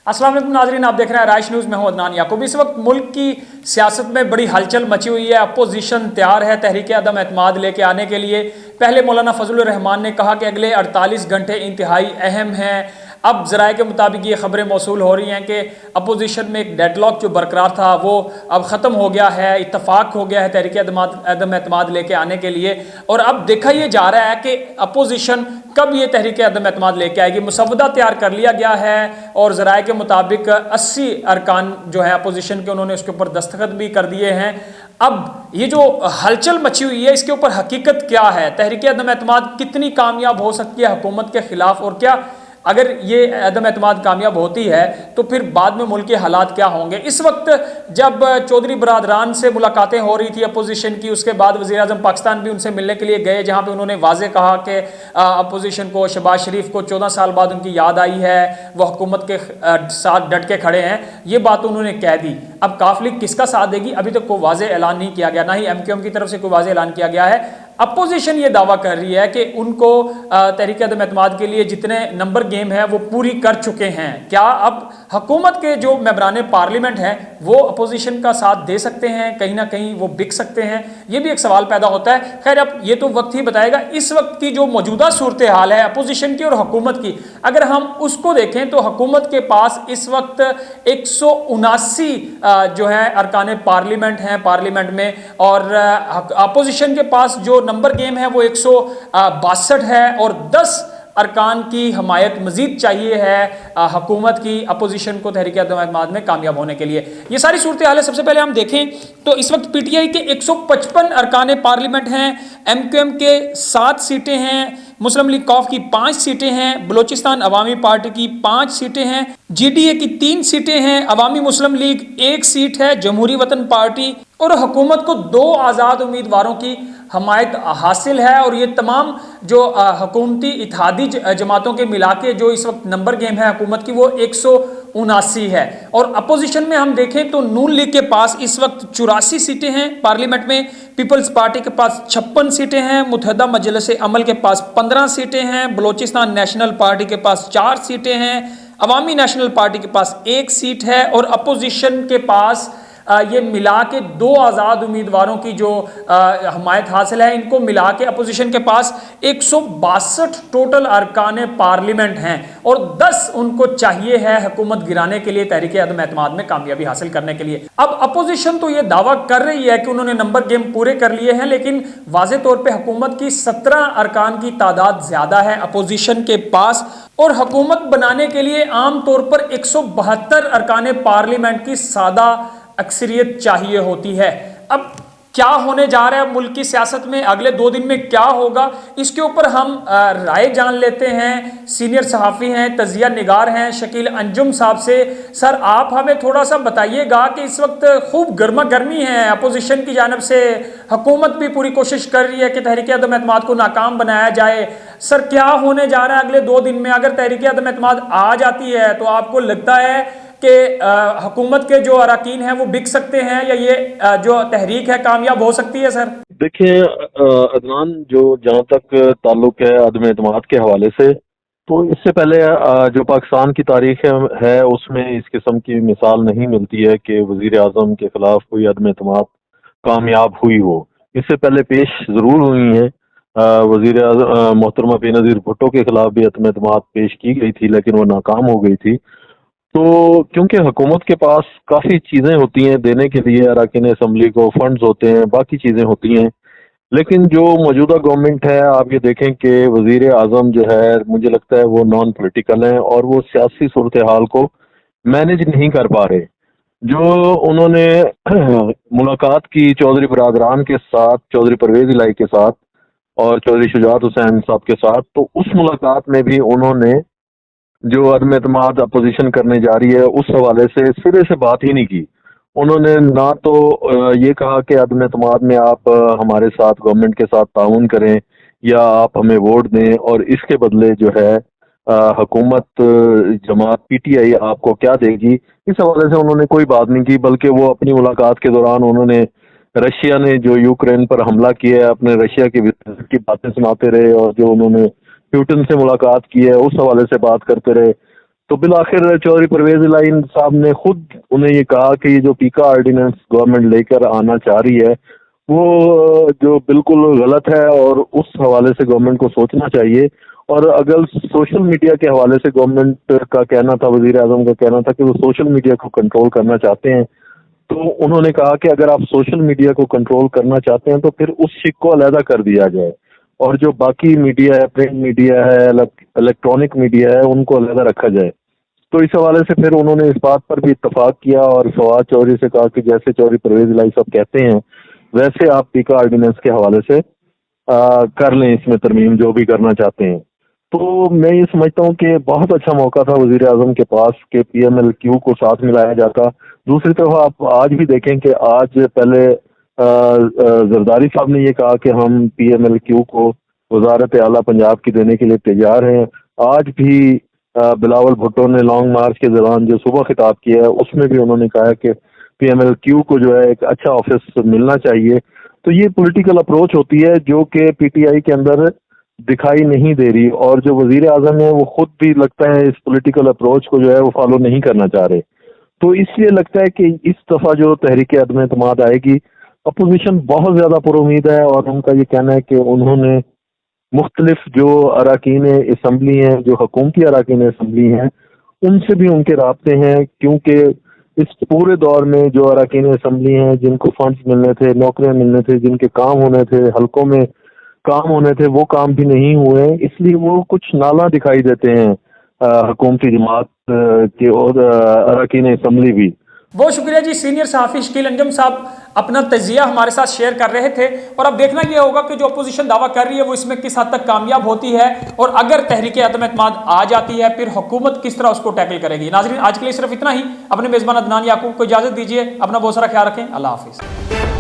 अस्सलाम वालेकुम नाज़रीन, आप देख रहे हैं राइश न्यूज़ में हूं अदनान याकूब। इस वक्त मुल्क की सियासत में बड़ी हलचल मची हुई है। अपोजिशन तैयार है तहरीक अदम एतमाद लेके आने के लिए। पहले मौलाना फजलुर रहमान ने कहा कि अगले 48 घंटे इंतहाई अहम हैं। अब ज़राए के मुताबिक ये खबरें मौसूल हो रही हैं कि अपोजिशन में एक डेडलॉक जो बरकरार था वो अब ख़त्म हो गया है, इत्तफाक हो गया है तहरीक अदम एतमाद लेके आने के लिए। और अब देखा ये जा रहा है कि अपोजिशन कब ये तहरीक अदम एतमाद लेके आएगी। मुसवदा तैयार कर लिया गया है और ज़राए के मुताबिक 80 अरकान जो है अपोजिशन के, उन्होंने उसके ऊपर दस्तखत भी कर दिए हैं। अब ये जो हलचल मची हुई है इसके ऊपर हकीकत क्या है, तहरीक अदम एतमाद कितनी कामयाब हो सकती है हुकूमत के खिलाफ, और क्या अगर ये अदम एतमाद कामयाब होती है तो फिर बाद में मुल्क के हालात क्या होंगे। इस वक्त जब चौधरी बरादरान से मुलाकातें हो रही थी अपोजिशन की, उसके बाद वज़ीर आज़म पाकिस्तान भी उनसे मिलने के लिए गए, जहाँ पे उन्होंने वाज़े कहा कि अपोजिशन को, शहबाज शरीफ को 14 साल बाद उनकी याद आई है, वह हुकूमत के साथ डट के खड़े हैं। ये बात उन्होंने कह दी। अब काफ लीग किसका साथ देगी, अभी तक कोई वाज़े ऐलान नहीं किया गया, ना ही MQM की तरफ से कोई वाज़े ऐलान किया गया है। अपोजिशन ये दावा कर रही है कि उनको तहरीक अदम एतमाद के लिए जितने नंबर गेम है वो पूरी कर चुके हैं। क्या अब हुकूमत के जो मेंबरान पार्लियामेंट हैं वो अपोजिशन का साथ दे सकते हैं, कहीं ना कहीं वो बिक सकते हैं, ये भी एक सवाल पैदा होता है। खैर, अब ये तो वक्त ही बताएगा। इस वक्त की जो मौजूदा सूरत हाल है अपोजिशन की और हुकूमत की, अगर हम उसको देखें तो हुकूमत के पास इस वक्त 179 जो है अरकान पार्लियामेंट हैं पार्लियामेंट में, और अपोजिशन के पास जो नंबर गेम है वो 162 है, और 10 अरकान की हमायत मजीद चाहिए है हुकूमत की अपोजिशन को तहरीक अदम एतमाद में कामयाब होने के लिए। ये सारी सूरत हाल है। सबसे पहले हम देखें तो इस वक्त PTI के 155 अरकान पार्लियामेंट हैं, MQM के 7 सीटें हैं, मुस्लिम लीग कौफ की 5 सीटें हैं, बलोचिस्तान अवामी पार्टी की 5 सीटें हैं, GDA की 3 सीटें हैं, अवामी मुस्लिम लीग 1 सीट है, जमहूरी वतन पार्टी और हुकूमत को 2 आज़ाद उम्मीदवारों की हमायत हासिल है। और ये तमाम जो हुकूमती इत्तेहादी जमातों के मिला के जो इस वक्त नंबर गेम है हुकूमत की वो 179 है। और अपोजिशन में हम देखें तो नून लीग के पास इस वक्त 84 सीटें हैं पार्लियामेंट में, पीपल्स पार्टी के पास 56 सीटें हैं, मुत्तहदा मजलिस अमल के पास 15 सीटें हैं, बलोचिस्तान नेशनल पार्टी के पास 4 सीटें हैं, अवामी नेशनल पार्टी के पास 1 सीट है, और अपोजिशन के पास ये मिला के 2 आज़ाद उम्मीदवारों की जो हमायत हासिल है, इनको मिला के अपोजिशन के पास 162 टोटल अरकान पार्लियामेंट हैं, और 10 उनको चाहिए है हुकूमत गिराने के लिए, तहरीक अदम एतमाद में कामयाबी हासिल करने के लिए। अब अपोजिशन तो ये दावा कर रही है कि उन्होंने नंबर गेम पूरे कर लिए हैं, लेकिन वाज़े तौर पर हुकूमत की 17 अरकान की तादाद ज्यादा है अपोजिशन के पास, और हुकूमत बनाने के लिए आम तौर पर 172 अरकान पार्लियामेंट की सादा अक्सरियत चाहिए होती है। अब क्या होने जा रहा है मुल्क की सियासत में, अगले 2 दिन में क्या होगा, इसके ऊपर हम राय जान लेते हैं। सीनियर सहाफ़ी हैं, तजिया निगार हैं शकील अंजुम साहब से। सर, आप हमें थोड़ा सा बताइएगा कि इस वक्त खूब गर्मा गर्मी है अपोजिशन की जानब से, हुकूमत भी पूरी कोशिश कर रही है कि तहरीक अदम एतमाद को नाकाम बनाया जाए। सर, क्या होने जा रहा है अगले 2 दिन में? अगर तहरीक अदम एतमाद आ जाती है तो आपको लगता है कि हुकूमत के जो अरकान हैं वो बिक सकते हैं, या ये जो तहरीक है कामयाब हो सकती है? सर देखिए अदनान, जो जहाँ तक ताल्लुक है अदम एतमाद के हवाले से, तो इससे पहले जो पाकिस्तान की तारीख है उसमें इस किस्म की मिसाल नहीं मिलती है कि वज़ीर आज़म के खिलाफ कोई अदम एतमाद कामयाब हुई हो। इससे पहले पेश ज़रूर हुई हैं, वज़ीर मोहतरमा बेनज़ीर भुट्टो के खिलाफ भी अदम एतमाद पेश की गई थी, लेकिन वो नाकाम हो गई थी। तो क्योंकि हुकूमत के पास काफ़ी चीज़ें होती हैं देने के लिए, अरकान असम्बली को फंड्स होते हैं, बाकी चीज़ें होती हैं, लेकिन जो मौजूदा गवर्नमेंट है, आप ये देखें कि वज़ीर आज़म जो है, मुझे लगता है वो नॉन पॉलिटिकल हैं और वो सियासी सूरत हाल को मैनेज नहीं कर पा रहे। जो उन्होंने मुलाकात की चौधरी बरादरान के साथ, चौधरी परवेज़ इलाही के साथ और चौधरी शुजात हुसैन साहब के साथ, तो उस मुलाकात में भी उन्होंने जो अदम एतमाद अपोजिशन करने जा रही है उस हवाले से सिरे से बात ही नहीं की। उन्होंने ना तो ये कहा कि अदम एतमाद में आप हमारे साथ, गवर्नमेंट के साथ ताउन करें या आप हमें वोट दें, और इसके बदले जो है हुकूमत जमात PTI आपको क्या देगी, इस हवाले से उन्होंने कोई बात नहीं की। बल्कि वो अपनी मुलाकात के दौरान उन्होंने रशिया ने जो यूक्रेन पर हमला किया है, अपने रशिया की बातें सुनाते रहे, और जो उन्होंने प्यूटन से मुलाकात की है उस हवाले से बात करते रहे। तो बिलाखिर चौधरी परवेज इलाही साहब ने खुद उन्हें ये कहा कि ये जो पीका ऑर्डिनेंस गवर्नमेंट लेकर आना चाह रही है वो जो बिल्कुल गलत है, और उस हवाले से गवर्नमेंट को सोचना चाहिए। और अगर सोशल मीडिया के हवाले से गवर्नमेंट का कहना था, वजीर आजम का कहना था कि वो सोशल मीडिया को कंट्रोल करना चाहते हैं, तो उन्होंने कहा कि अगर आप सोशल मीडिया को कंट्रोल करना चाहते हैं तो फिर उस शिक को अलहदा कर दिया जाए, और जो बाकी मीडिया है, प्रिंट मीडिया है, इलेक्ट्रॉनिक मीडिया है, उनको अलहदा रखा जाए। तो इस हवाले से फिर उन्होंने इस बात पर भी इत्तफाक किया और फवाद चौधरी से कहा कि जैसे चौधरी परवेज इलाही साहब कहते हैं वैसे आप पीका ऑर्डिनेंस के हवाले से कर लें इसमें तरमीम, जो भी करना चाहते हैं। तो मैं ये समझता हूँ कि बहुत अच्छा मौका था वजीर आजम के पास कि PMLQ को साथ मिलाया जाता। दूसरी तरफ आप आज भी देखें कि आज पहले जरदारी साहब ने ये कहा कि हम PMLQ को वजारत आला पंजाब की देने के लिए तैयार हैं। आज भी बिलावल भुट्टो ने लॉन्ग मार्च के दौरान जो सुबह खिताब किया है उसमें भी उन्होंने कहा कि PMLQ को जो है एक अच्छा ऑफिस मिलना चाहिए। तो ये पॉलिटिकल अप्रोच होती है जो कि PTI के अंदर दिखाई नहीं दे रही, और जो वजीर आजम है वो खुद भी लगता है इस पॉलिटिकल अप्रोच को जो है वो फॉलो नहीं करना चाह रहे। तो इसलिए लगता है कि इस दफा जो तहरीक अदम एतमाद आएगी, अपोजिशन बहुत ज्यादा पुरुमीद है, और उनका ये कहना है कि उन्होंने मुख्तलिफ जो अरकान असम्बली हैं, जो हुकूमती अरकान असम्बली हैं, उनसे भी उनके राब्ते हैं, क्योंकि इस पूरे दौर में जो अरकान असम्बली हैं जिनको फंड्स मिलने थे, नौकरियां मिलने थे, जिनके काम होने थे, हलकों में काम होने थे, वो काम भी नहीं हुए, इसलिए वो कुछ नाला दिखाई देते हैं हुकूमती जमात के और अरकान असम्बली भी। बहुत शुक्रिया जी। सीनियर सहाफ़ी शकील अंजम साहब अपना तजिया हमारे साथ शेयर कर रहे थे, और अब देखना यह होगा कि जो अपोजिशन दावा कर रही है वो इसमें किस हद तक कामयाब होती है, और अगर तहरीक अदम एतमाद आ जाती है फिर हुकूमत किस तरह उसको टैकल करेगी। नाज़रीन, आज के लिए सिर्फ इतना ही। अपने मेज़बान अदनान याकूब को इजाज़त दीजिए। अपना बहुत सारा ख्याल रखें। अल्लाह हाफिज़।